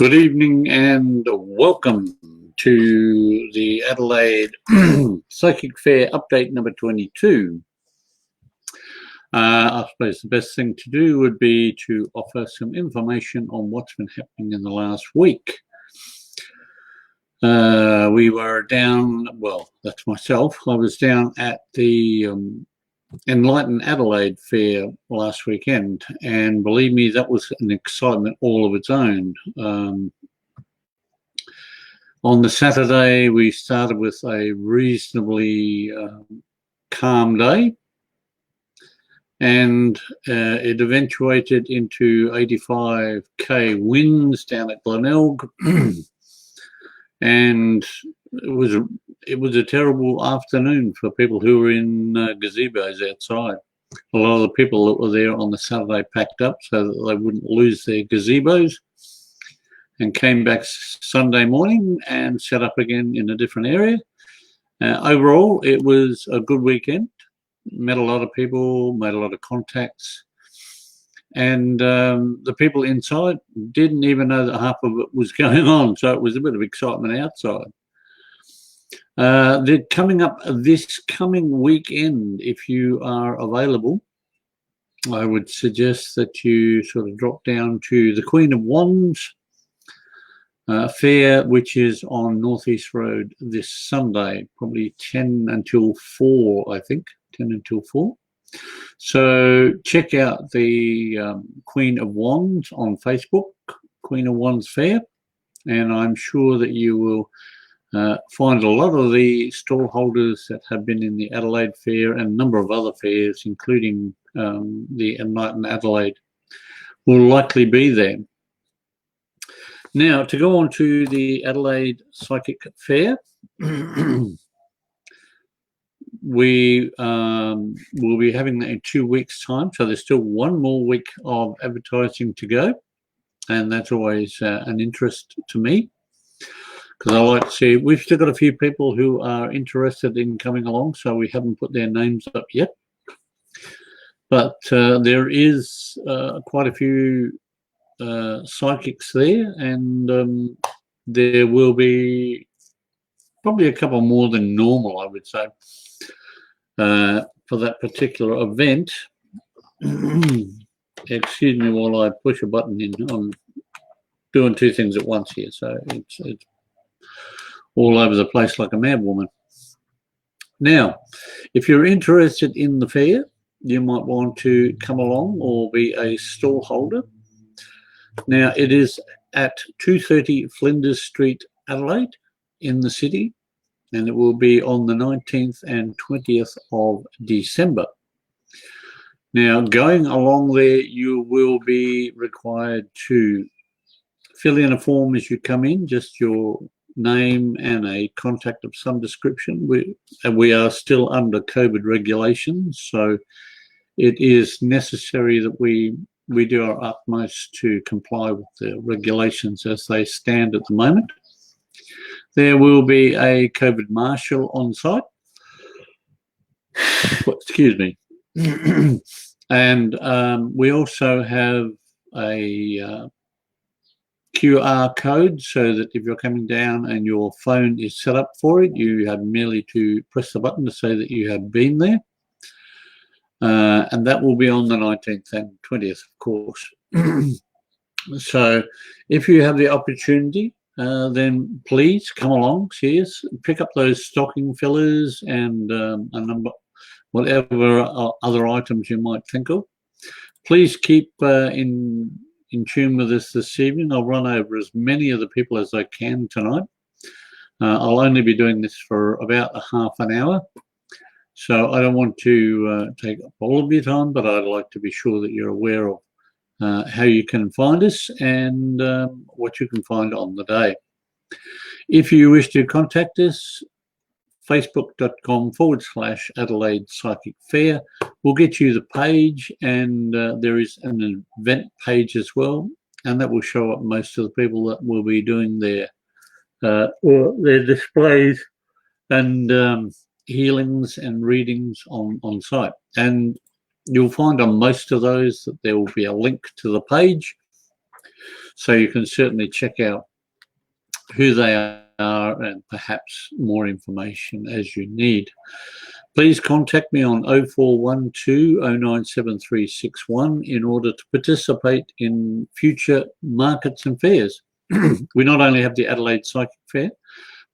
Good evening and welcome to the Adelaide Psychic Fair update number 22. I suppose the best thing to do would be to offer some information on what's been happening in the last week. We were down, well, that's myself. I was down at the Enlighten Adelaide Fair last weekend, and believe me, that was an excitement all of its own. On the Saturday, we started with a reasonably calm day, and it eventuated into 85k winds down at Glenelg, and it was a terrible afternoon for people who were in gazebos outside. A lot of the people that were there on the Saturday packed up so that they wouldn't lose their gazebos, and came back Sunday morning and set up again in a different area. Overall, it was a good weekend. Met a lot of people, made a lot of contacts, and the people inside didn't even know that half of it was going on, so it was a bit of excitement outside. They're coming up this coming weekend. If you are available, I would suggest that you sort of drop down to the Queen of Wands fair, which is on Northeast Road this Sunday, probably 10 until 4, I think, 10 until 4. So check out the Queen of Wands on Facebook, Queen of Wands Fair, and I'm sure that you will find a lot of the stall holders that have been in the Adelaide Fair and a number of other fairs, including the Enlighten Adelaide, will likely be there. Now, to go on to the Adelaide Psychic Fair, we will be having that in 2 weeks' time, so there's still one more week of advertising to go, and that's always an interest to me, because I like to see, we've still got a few people who are interested in coming along, so we haven't put their names up yet, but there is quite a few psychics there, and there will be probably a couple more than normal, I would say, for that particular event. Excuse me while I push a button in. I'm doing two things at once here, so it's all over the place like a mad woman. Now, if you're interested in the fair, you might want to come along or be a stall holder. Now, it is at 230 Flinders Street, Adelaide, in the city, and it will be on the 19th and 20th of December. Now, going along there, you will be required to fill in a form as you come in, just your name and a contact of some description. We are still under COVID regulations, so it is necessary that we do our utmost to comply with the regulations as they stand at the moment. There will be a COVID marshal on site. Excuse me. And we also have a QR code, so that if you're coming down and your phone is set up for it, you have merely to press the button to say that you have been there. And that will be on the 19th and 20th, of course. So if you have the opportunity, then please come along, see us, pick up those stocking fillers and a number, whatever other items you might think of. Please keep in tune with us this evening. I'll run over as many of the people as I can tonight. I'll only be doing this for about a half an hour. So I don't want to take up all of your time, but I'd like to be sure that you're aware of how you can find us and what you can find on the day. If you wish to contact us, facebook.com/Adelaide Psychic Fair will get you the page, and there is an event page as well, and that will show up most of the people that will be doing their displays and healings and readings on site. And you'll find on most of those that there will be a link to the page, So you can certainly check out who they are and perhaps more information as you need. Please contact me on 0412 097361 in order to participate in future markets and fairs. We not only have the Adelaide Psychic Fair,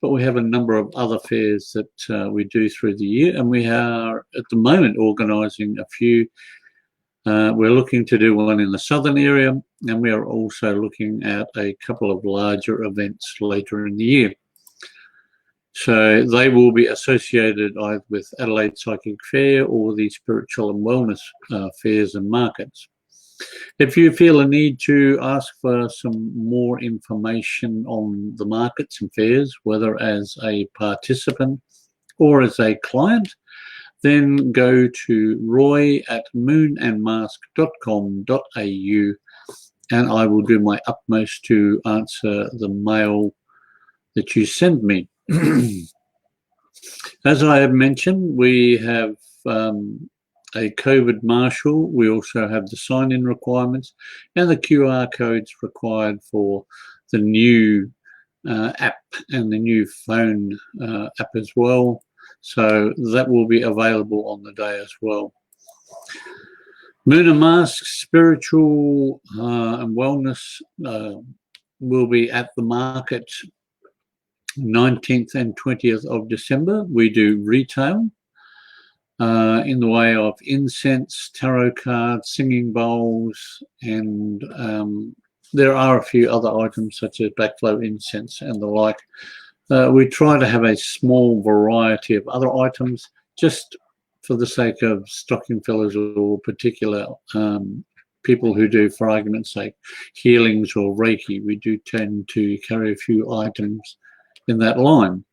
but we have a number of other fairs that we do through the year, and we are at the moment organising a few. We're looking to do one in the southern area, and we are also looking at a couple of larger events later in the year. So they will be associated either with Adelaide Psychic Fair or the Spiritual and Wellness fairs and markets. If you feel a need to ask for some more information on the markets and fairs, whether as a participant or as a client, then go to roy@moonandmask.com.au and I will do my utmost to answer the mail that you send me. As I have mentioned, we have a COVID marshal. We also have the sign-in requirements and the QR codes required for the new app and the new phone app as well. So that will be available on the day as well. Moon and Mask Spiritual and Wellness will be at the market 19th and 20th of December. We do retail in the way of incense, tarot cards, singing bowls, and there are a few other items such as backflow incense and the like. We try to have a small variety of other items just for the sake of stocking fillers or particular people who do, for argument's sake, healings or Reiki. We do tend to carry a few items in that line.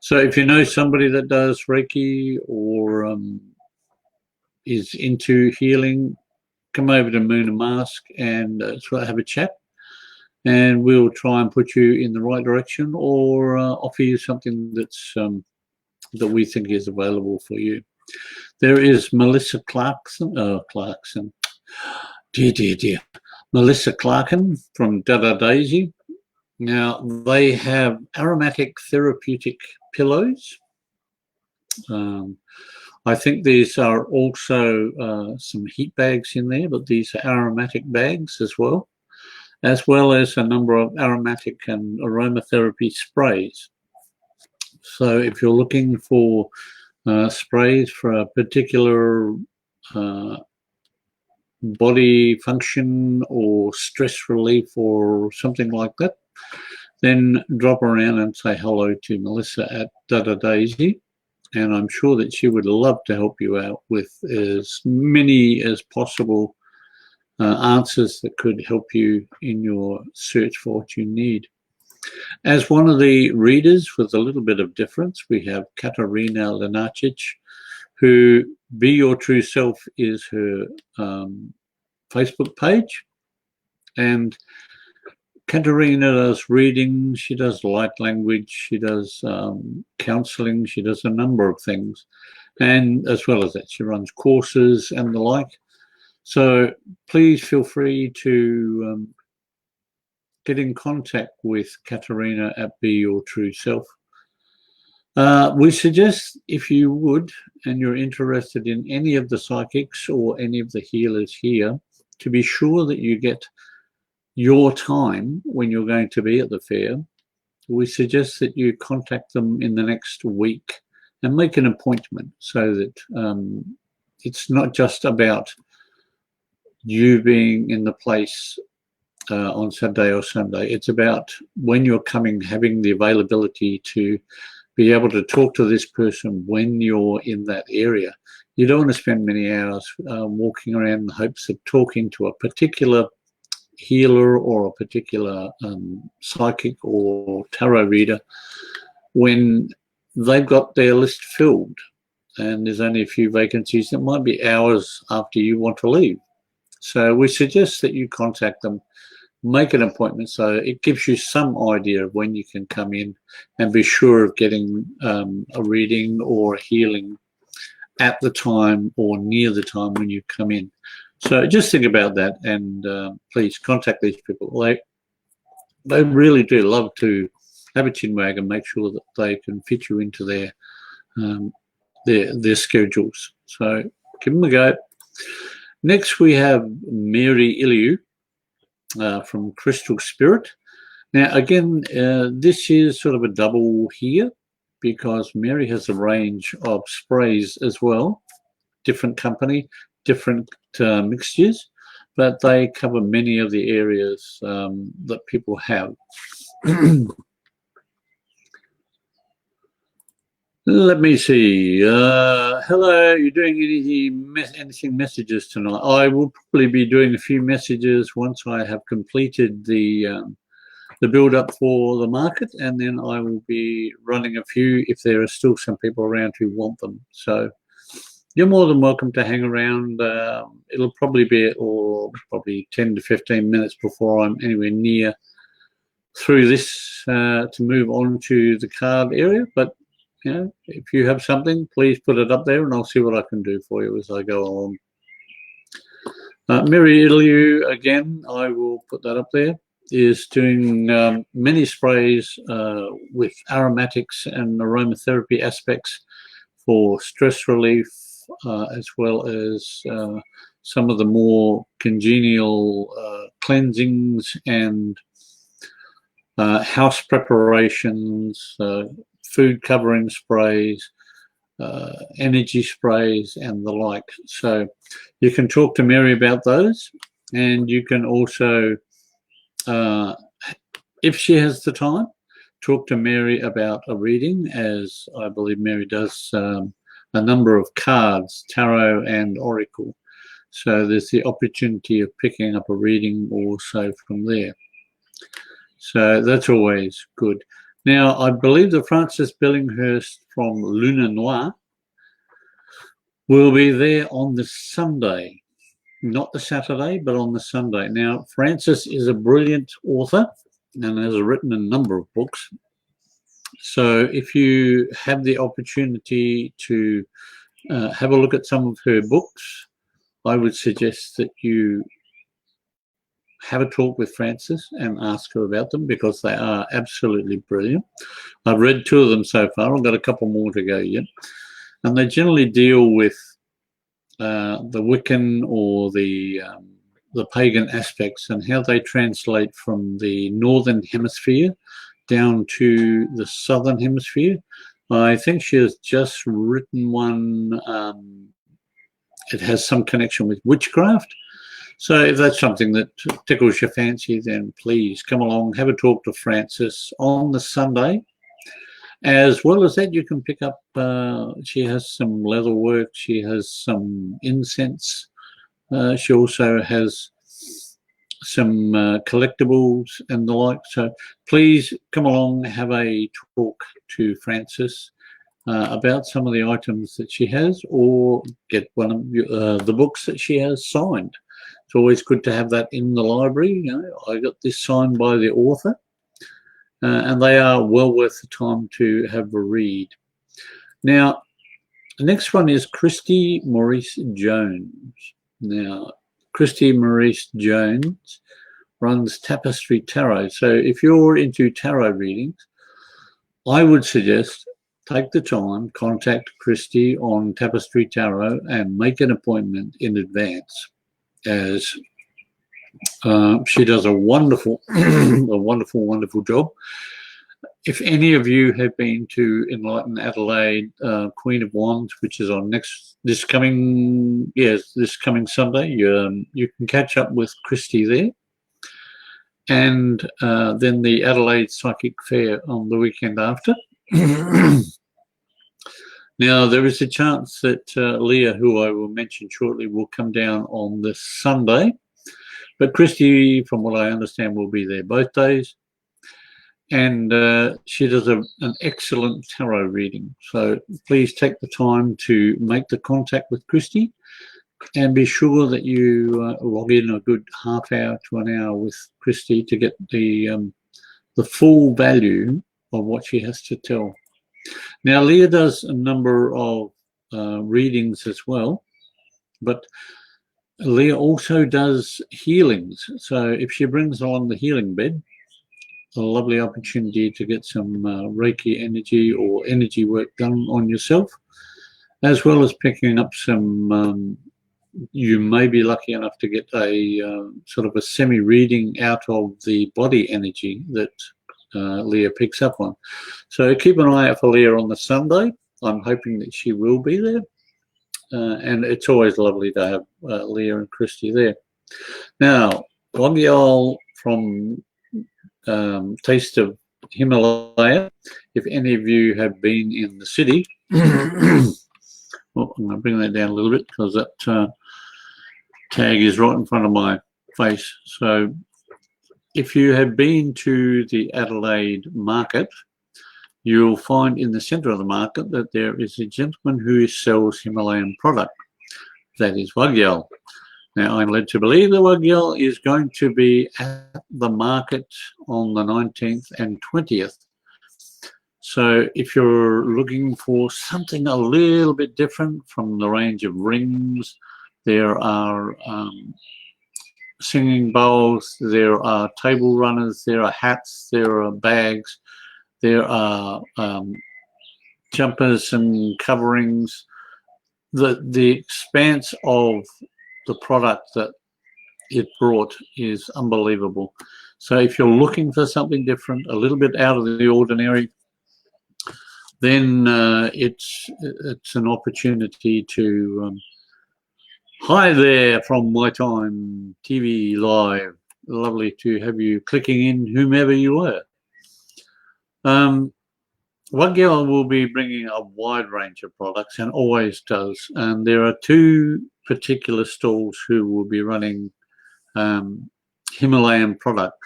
So if you know somebody that does Reiki or is into healing, come over to Moon and Mask and have a chat, and we'll try and put you in the right direction or offer you something that's that we think is available for you. There is Melissa Clarkson, Melissa Clarkin from Dada Daisy. Now, they have aromatic therapeutic pillows. I think these are also some heat bags in there, but these are aromatic bags as well as a number of aromatic and aromatherapy sprays. So if you're looking for sprays for a particular body function or stress relief or something like that, then drop around and say hello to Melissa at Dada Daisy, and I'm sure that she would love to help you out with as many as possible answers that could help you in your search for what you need. As one of the readers with a little bit of difference, we have Katarina Lenacic, who Be Your True Self is her Facebook page, and Katarina does reading, she does light language, she does counseling, she does a number of things. And as well as that, she runs courses and the like. So please feel free to get in contact with Katarina at Be Your True Self. We suggest, if you would, and you're interested in any of the psychics or any of the healers here, to be sure that you get your time when you're going to be at the fair. We suggest that you contact them in the next week and make an appointment so that it's not just about you being in the place on Saturday or Sunday. It's about when you're coming, having the availability to be able to talk to this person when you're in that area. You don't want to spend many hours walking around in the hopes of talking to a particular healer or a particular psychic or tarot reader when they've got their list filled and there's only a few vacancies that might be hours after you want to leave. So we suggest that you contact them, make an appointment so it gives you some idea of when you can come in, and be sure of getting a reading or a healing at the time or near the time when you come in. So just think about that, and please contact these people. They really do love to have a chinwag and make sure that they can fit you into their schedules. So give them a go. Next, we have Mary Iliu from Crystal Spirit. Now, again, this is sort of a double here because Mary has a range of sprays as well, different company, different mixtures, but they cover many of the areas that people have. Let me see. Hello, you're doing anything messages tonight? I will probably be doing a few messages once I have completed the build up for the market, and then I will be running a few if there are still some people around who want them. So you're more than welcome to hang around. It'll probably be probably 10 to 15 minutes before I'm anywhere near through this to move on to the card area, but you know, if you have something, please put it up there and I'll see what I can do for you as I go along. Mary Iliu, again, I will put that up there, is doing many sprays with aromatics and aromatherapy aspects for stress relief, as well as some of the more congenial cleansings and house preparations, food covering sprays, energy sprays, and the like. So you can talk to Mary about those, and you can also, if she has the time, talk to Mary about a reading, as I believe Mary does a number of cards, tarot and oracle. So there's the opportunity of picking up a reading also from there. So that's always good. Now, I believe that Frances Billinghurst from Luna Noir will be there on the Sunday, not the Saturday, but on the Sunday. Now, Frances is a brilliant author and has written a number of books. So if you have the opportunity to have a look at some of her books, I would suggest that you have a talk with Frances and ask her about them, because they are absolutely brilliant. I've read 2 of them so far. I've got a couple more to go yet. And they generally deal with the Wiccan or the pagan aspects and how they translate from the northern hemisphere down to the southern hemisphere. I think she has just written one. It has some connection with witchcraft. So if that's something that tickles your fancy, then please come along, have a talk to Frances on the Sunday. As well as that, you can pick up, she has some leather work, she has some incense, she also has some collectibles and the like. So please come along, have a talk to Frances about some of the items that she has, or get one of the books that she has signed. It's always good to have that in the library. You know, I got this signed by the author, and they are well worth the time to have a read. Now, the next one is Christy Maurice Jones. Now, Christy Maurice Jones runs Tapestry Tarot. So if you're into tarot readings, I would suggest take the time, contact Christy on Tapestry Tarot and make an appointment in advance, as she does a wonderful, wonderful job. If any of you have been to Enlighten Adelaide, Queen of Wands, which is on this coming Sunday, you can catch up with Christy there, and then the Adelaide Psychic Fair on the weekend after. Now, there is a chance that Leah, who I will mention shortly, will come down on this Sunday. But Christy, from what I understand, will be there both days. And she does an excellent tarot reading. So please take the time to make the contact with Christy and be sure that you log in a good half hour to an hour with Christy to get the full value of what she has to tell. Now, Leah does a number of readings as well, but Leah also does healings. So if she brings along the healing bed, a lovely opportunity to get some Reiki energy or energy work done on yourself, as well as picking up some, you may be lucky enough to get a sort of a semi-reading out of the body energy that Leah picks up on. So keep an eye out for Leah on the Sunday. I'm hoping that she will be there. And it's always lovely to have Leah and Christy there. Now, Waggyal from Taste of Himalaya, if any of you have been in the city, well, I'm going to bring that down a little bit because that tag is right in front of my face. So if you have been to the Adelaide market, you'll find in the centre of the market that there is a gentleman who sells Himalayan product. That is Waggyal. Now, I'm led to believe that Waggyal is going to be at the market on the 19th and 20th. So if you're looking for something a little bit different from the range of rings, there are singing bowls, there are table runners, there are hats, there are bags, there are jumpers and coverings. The expanse of the product that it brought is unbelievable. So if you're looking for something different, a little bit out of the ordinary, then it's an opportunity to hi there from My Time TV Live. Lovely to have you clicking in, whomever you were. Waggyal will be bringing a wide range of products and always does. And there are two particular stalls who will be running Himalayan product.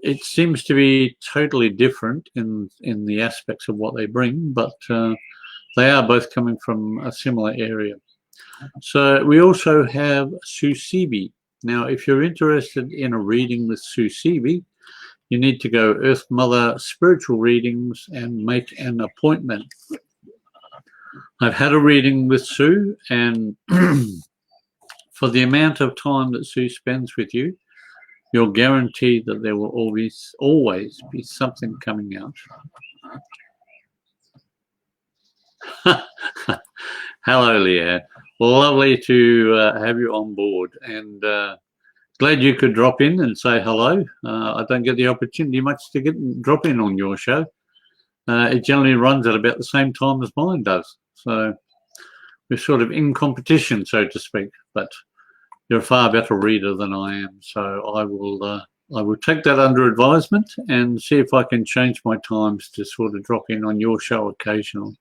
It seems to be totally different in the aspects of what they bring, but they are both coming from a similar area. So we also have Susibi. Now, if you're interested in a reading with Susibi, you need to go Earth Mother Spiritual Readings and make an appointment. I've had a reading with Sue, and for the amount of time that Sue spends with you, you're guaranteed that there will always be something coming out. Hello, Leah. Lovely to have you on board, and glad you could drop in and say hello. I don't get the opportunity much to drop in on your show. It generally runs at about the same time as mine does, so we're sort of in competition, so to speak. But you're a far better reader than I am, so I will take that under advisement and see if I can change my times to sort of drop in on your show occasionally.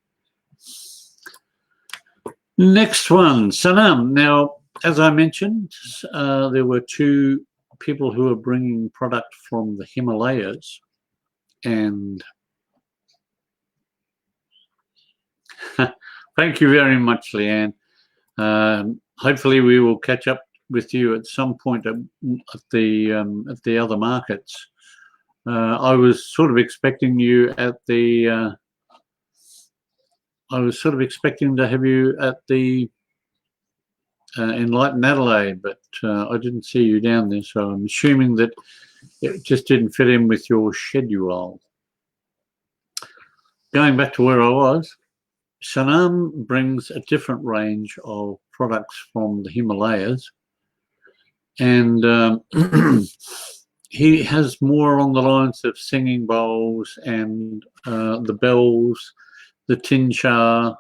Next one, Sanam. Now, as I mentioned, there were two people who are bringing product from the Himalayas, and thank you very much, Leanne. Hopefully, we will catch up with you at some point at the other markets. I was sort of expecting you at the. I was sort of expecting to have you at the Enlighten Adelaide, but I didn't see you down there, so I'm assuming that it just didn't fit in with your schedule. Going back to where I was, Sanam brings a different range of products from the Himalayas, and he has more along the lines of singing bowls and the bells, the tinsha,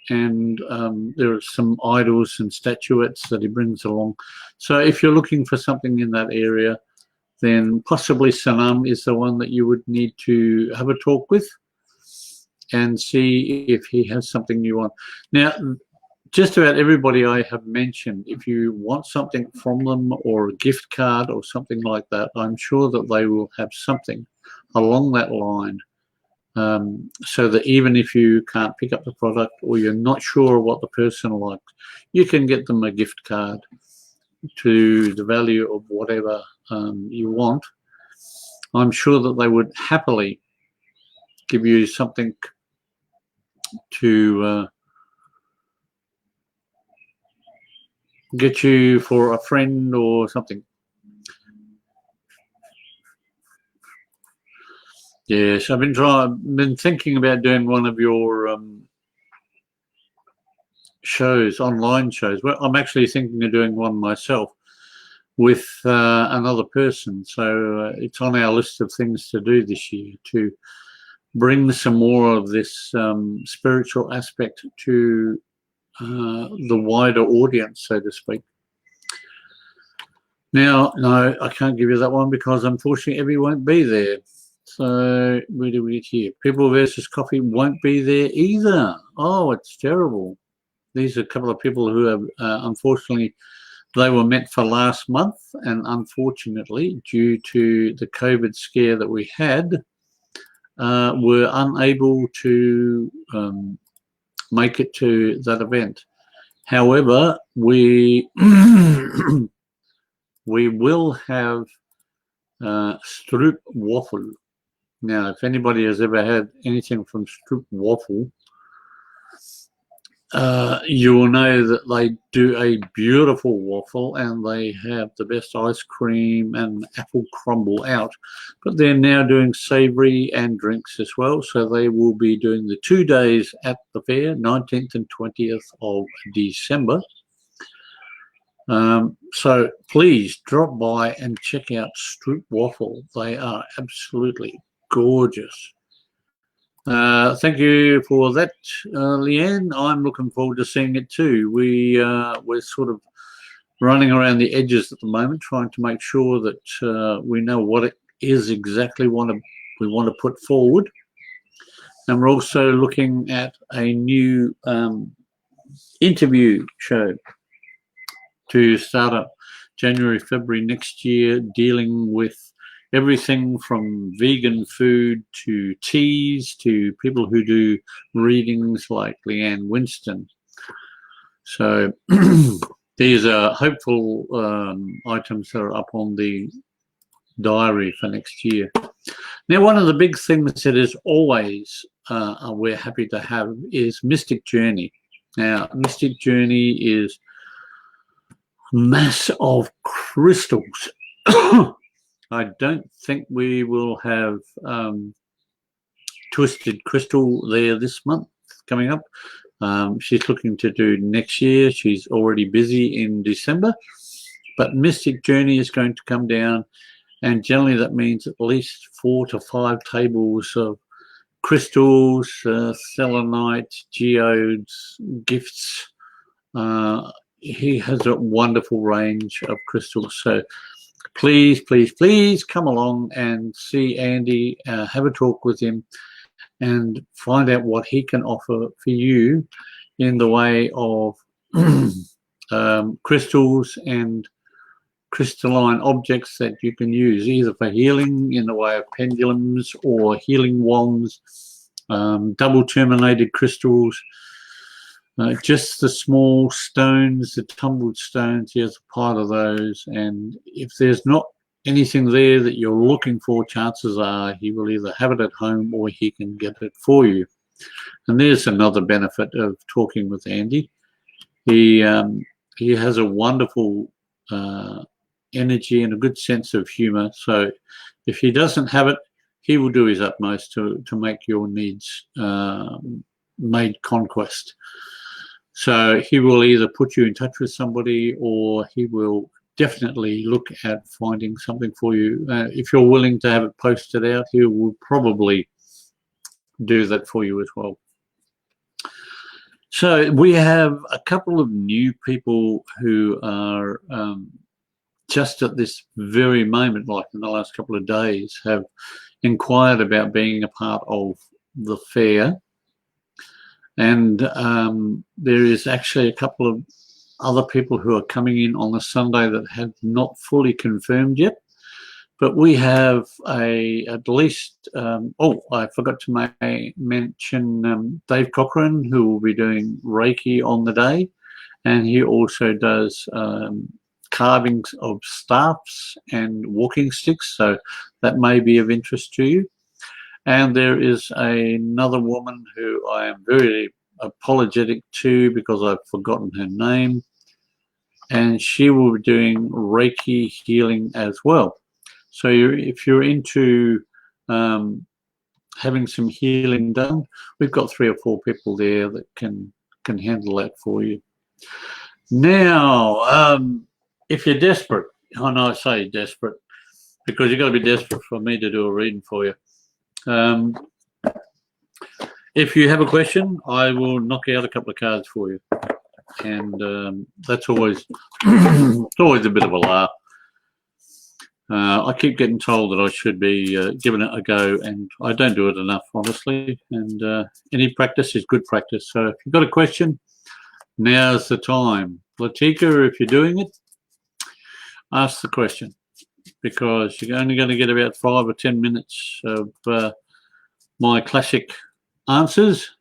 and there are some idols and statuettes that he brings along. So if you're looking for something in that area, then possibly Sanam is the one that you would need to have a talk with and see if he has something you want. Now, just about everybody I have mentioned, if you want something from them or a gift card or something like that, I'm sure that they will have something along that line. So that even if you can't pick up the product or you're not sure what the person likes, you can get them a gift card to the value of whatever you want. I'm sure that they would happily give you something to get you for a friend or something. Yes, I've been thinking about doing one of your shows, online shows. Well, I'm actually thinking of doing one myself with another person. So it's on our list of things to do this year, to bring some more of this spiritual aspect to the wider audience, so to speak. Now, no, I can't give you that one because unfortunately Evie won't be there. So where do we get here? People versus Coffee won't be there either. Oh, it's terrible. These are a couple of people who have, unfortunately, they were meant for last month, and unfortunately, due to the COVID scare that we had, were unable to make it to that event. However, we we will have stroop waffle. Now, if anybody has ever had anything from stroop waffle, you will know that they do a beautiful waffle and they have the best ice cream and apple crumble out. But they're now doing savoury and drinks as well. So they will be doing the 2 days at the fair, 19th and 20th of December. So please drop by and check out Stroop Waffle. They are absolutely gorgeous. Thank you for that, Leanne. I'm looking forward to seeing it too. We're sort of running around the edges at the moment, trying to make sure that we know what it is exactly we want to put forward. And we're also looking at a new interview show to start up January, February next year, dealing with everything from vegan food to teas to people who do readings like Leanne Winston. So these are hopeful items that are up on the diary for next year. Now, one of the big things that is always we're happy to have is Mystic Journey. Now, Mystic Journey is mass of crystals. I don't think we will have Twisted Crystal there this month coming up. She's looking to do next year. She's already busy in December. But Mystic Journey is going to come down, and generally that means at least 4 to 5 tables of crystals, selenite, geodes, gifts. He has a wonderful range of crystals. So please, please, please come along and see Andy, have a talk with him, and find out what he can offer for you in the way of crystals and crystalline objects that you can use either for healing in the way of pendulums or healing wands, double terminated crystals, just the small stones, the tumbled stones. He has a pile of those, and if there's not anything there that you're looking for, chances are he will either have it at home or he can get it for you. And there's another benefit of talking with Andy. He has a wonderful energy and a good sense of humor. So if he doesn't have it, he will do his utmost to make your needs made conquest. So he will either put you in touch with somebody, or he will definitely look at finding something for you. If you're willing to have it posted out, he will probably do that for you as well. So we have a couple of new people who are just at this very moment, like in the last couple of days, have inquired about being a part of the fair. And there is actually a couple of other people who are coming in on the Sunday that have not fully confirmed yet. But we have at least, I forgot to mention Dave Cochran, who will be doing Reiki on the day. And he also does carvings of staffs and walking sticks. So that may be of interest to you. And there is another woman who I am very apologetic to because I've forgotten her name. and she will be doing Reiki healing as well. So if you're into having some healing done, we've got 3 or 4 people there that can handle that for you. Now, if you're desperate, and I say desperate because you've got to be desperate for me to do a reading for you. If you have a question, I will knock out a couple of cards for you, and that's always it's always a bit of a laugh. I keep getting told that I should be giving it a go, and I don't do it enough, honestly. And any practice is good practice. So if you've got a question, now's the time. Latika, if you're doing it, ask the question, because you're only going to get about 5 or 10 minutes of my classic answers,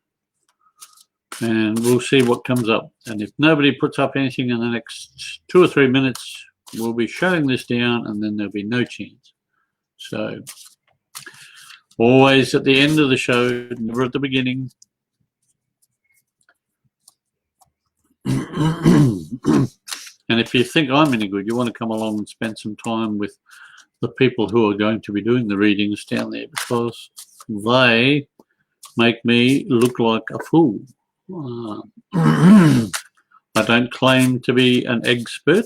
and we'll see what comes up. And if nobody puts up anything in the next 2 or 3 minutes, we'll be shutting this down, and then there'll be no chance. So always at the end of the show, never at the beginning. And if you think I'm any good, you want to come along and spend some time with the people who are going to be doing the readings down there, because they make me look like a fool. I don't claim to be an expert.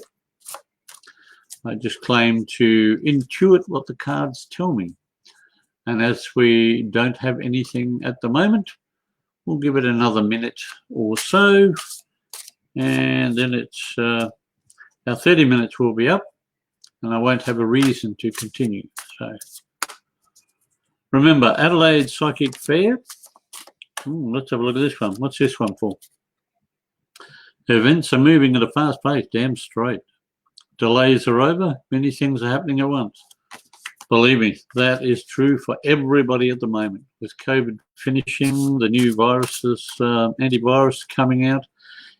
I just claim to intuit what the cards tell me. And as we don't have anything at the moment, we'll give it another minute or so, and then it's our 30 minutes will be up, and I won't have a reason to continue. So remember, Adelaide Psychic Fair. Let's have a look at this one. What's this one for? Events are moving at a fast pace, damn straight. Delays are over, many things are happening at once. Believe me, that is true for everybody at the moment. With COVID finishing, the new viruses, antivirus coming out,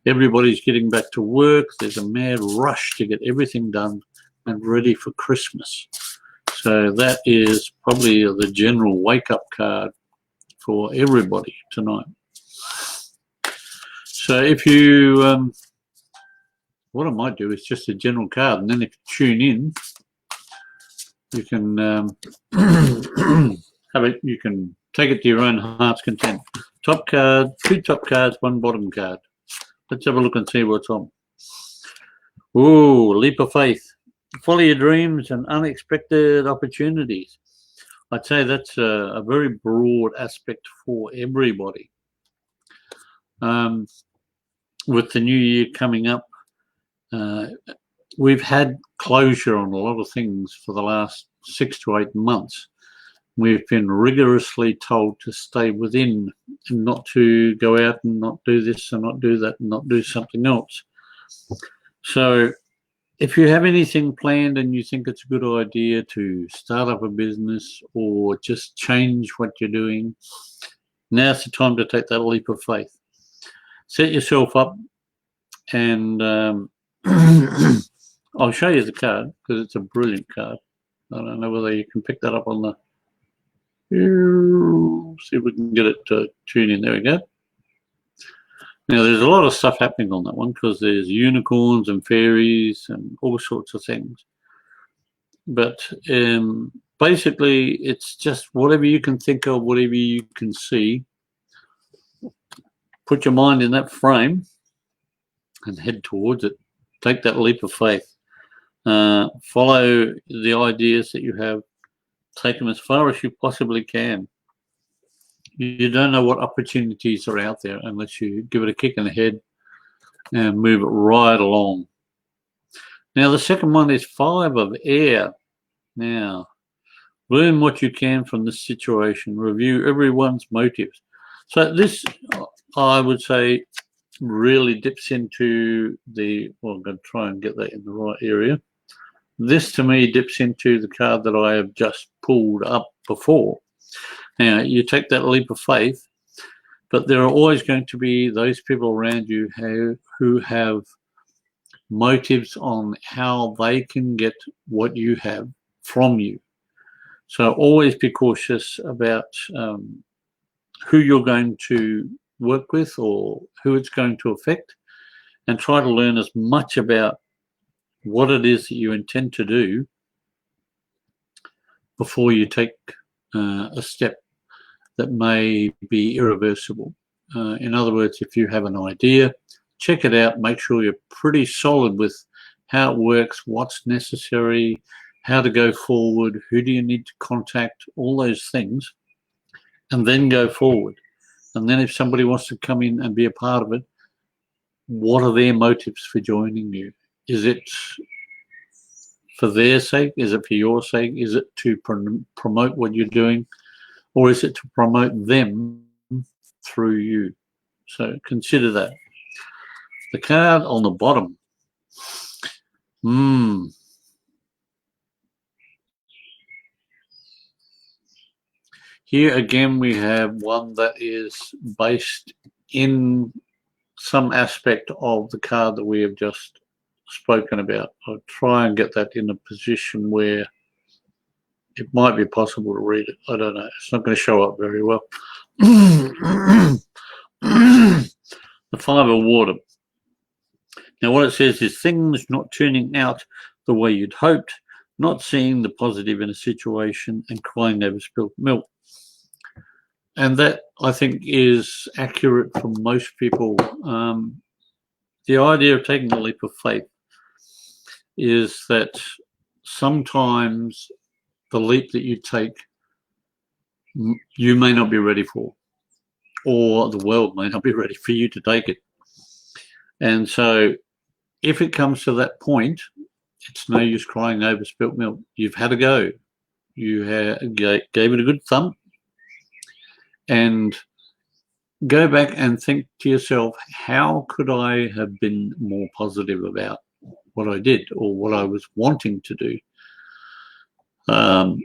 everybody's getting back to work. There's a mad rush to get everything done and ready for Christmas. So that is probably the general wake-up card for everybody tonight. So if you, what I might do is just a general card, and then if you tune in, you can have it. You can take it to your own heart's content. Top card, 2 top cards, 1 bottom card. Let's have a look and see what's on. Ooh, leap of faith. Follow your dreams and unexpected opportunities. I'd say that's a very broad aspect for everybody. With the new year coming up, we've had closure on a lot of things for the last 6 to 8 months. We've been rigorously told to stay within and not to go out and not do this and not do that and not do something else. So if you have anything planned and you think it's a good idea to start up a business or just change what you're doing, now's the time to take that leap of faith. Set yourself up, and I'll show you the card because it's a brilliant card. I don't know whether you can pick that up on the... See if we can get it to tune in. There we go. Now, there's a lot of stuff happening on that one because there's unicorns and fairies and all sorts of things. But basically, it's just whatever you can think of, whatever you can see. Put your mind in that frame and head towards it. Take that leap of faith. Follow the ideas that you have. Take them as far as you possibly can. You don't know what opportunities are out there unless you give it a kick in the head and move it right along. Now, the second one is 5 of air. Now, learn what you can from this situation. Review everyone's motives. So this, I would say, really dips into the... Well, I'm going to try and get that in the right area. This, to me, dips into the card that I have just pulled up before. Now, you take that leap of faith, but there are always going to be those people around you who have motives on how they can get what you have from you. So always be cautious about who you're going to work with or who it's going to affect, and try to learn as much about what it is that you intend to do before you take a step that may be irreversible. In other words, if you have an idea, check it out, make sure you're pretty solid with how it works, what's necessary, how to go forward, who do you need to contact, all those things, and then go forward. And then if somebody wants to come in and be a part of it, what are their motives for joining you? Is it for their sake? Is it for your sake? Is it to promote what you're doing? Or is it to promote them through you? So consider that. The card on the bottom. Here again we have one that is based in some aspect of the card that we have just spoken about. I'll try and get that in a position where it might be possible to read it. I don't know. It's not going to show up very well. The Five of Water. Now what it says is things not turning out the way you'd hoped, not seeing the positive in a situation, and crying over spilt milk. And that, I think, is accurate for most people. The idea of taking a leap of faith is that sometimes the leap that you take, you may not be ready for, or the world may not be ready for you to take it. And so if it comes to that point, it's no use crying over spilt milk. You've had a go. You gave it a good thump, and go back and think to yourself, how could I have been more positive about what I did or what I was wanting to do?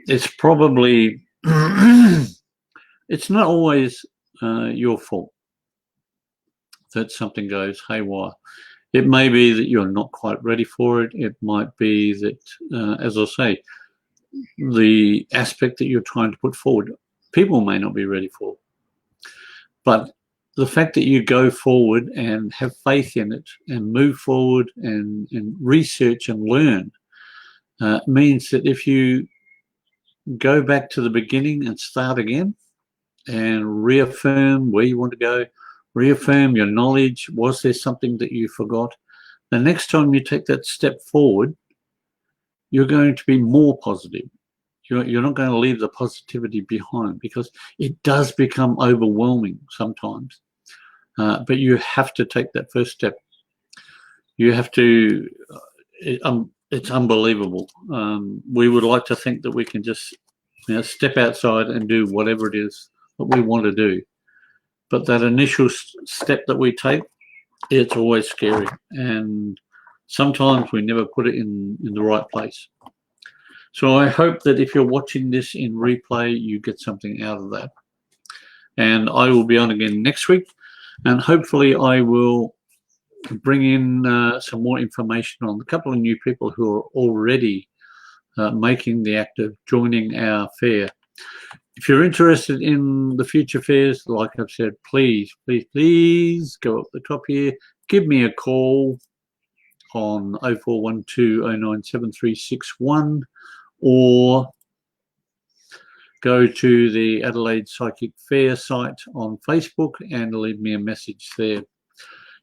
It's probably, it's not always your fault that something goes haywire. It may be that you're not quite ready for it. It might be that, as I say, the aspect that you're trying to put forward, people may not be ready for. But the fact that you go forward and have faith in it and move forward and research and learn means that if you go back to the beginning and start again and reaffirm where you want to go, reaffirm your knowledge, was there something that you forgot? The next time you take that step forward, you're going to be more positive. You're not going to leave the positivity behind, because it does become overwhelming sometimes. But you have to take that first step. You have to, it's unbelievable. We would like to think that we can just step outside and do whatever it is that we want to do. But that initial step that we take, it's always scary. And sometimes we never put it in the right place. So I hope that if you're watching this in replay, you get something out of that. And I will be on again next week. And hopefully I will bring in some more information on a couple of new people who are already making the act of joining our fair. If you're interested in the future fairs, like I've said, please, please, please go up the top here. Give me a call on 0412 097361, or go to the Adelaide Psychic Fair site on Facebook and leave me a message there.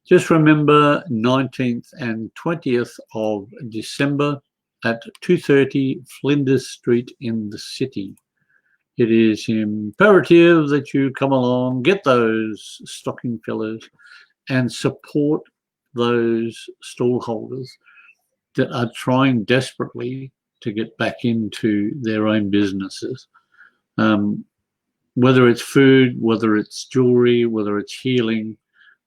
Just remember 19th and 20th of December at 2:30 Flinders Street in the city. It is imperative that you come along, get those stocking fillers, and support those stall holders that are trying desperately to get back into their own businesses. Whether it's food, whether it's jewelry, whether it's healing,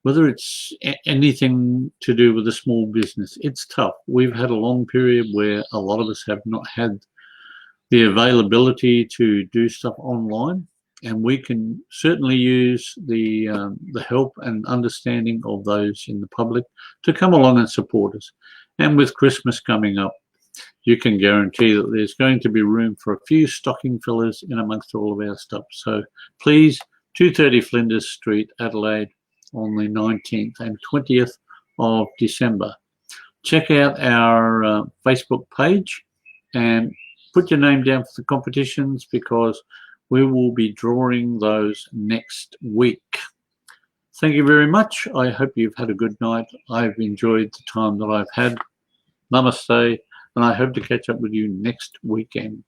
whether it's anything to do with a small business, it's tough. We've had a long period where a lot of us have not had the availability to do stuff online, and we can certainly use the help and understanding of those in the public to come along and support us. And with Christmas coming up, you can guarantee that there's going to be room for a few stocking fillers in amongst all of our stuff. So please, 2:30 Flinders Street, Adelaide, on the 19th and 20th of December. check out our Facebook page and put your name down for the competitions, because we will be drawing those next week. Thank you very much. I hope you've had a good night. I've enjoyed the time that I've had. Namaste, and I hope to catch up with you next weekend.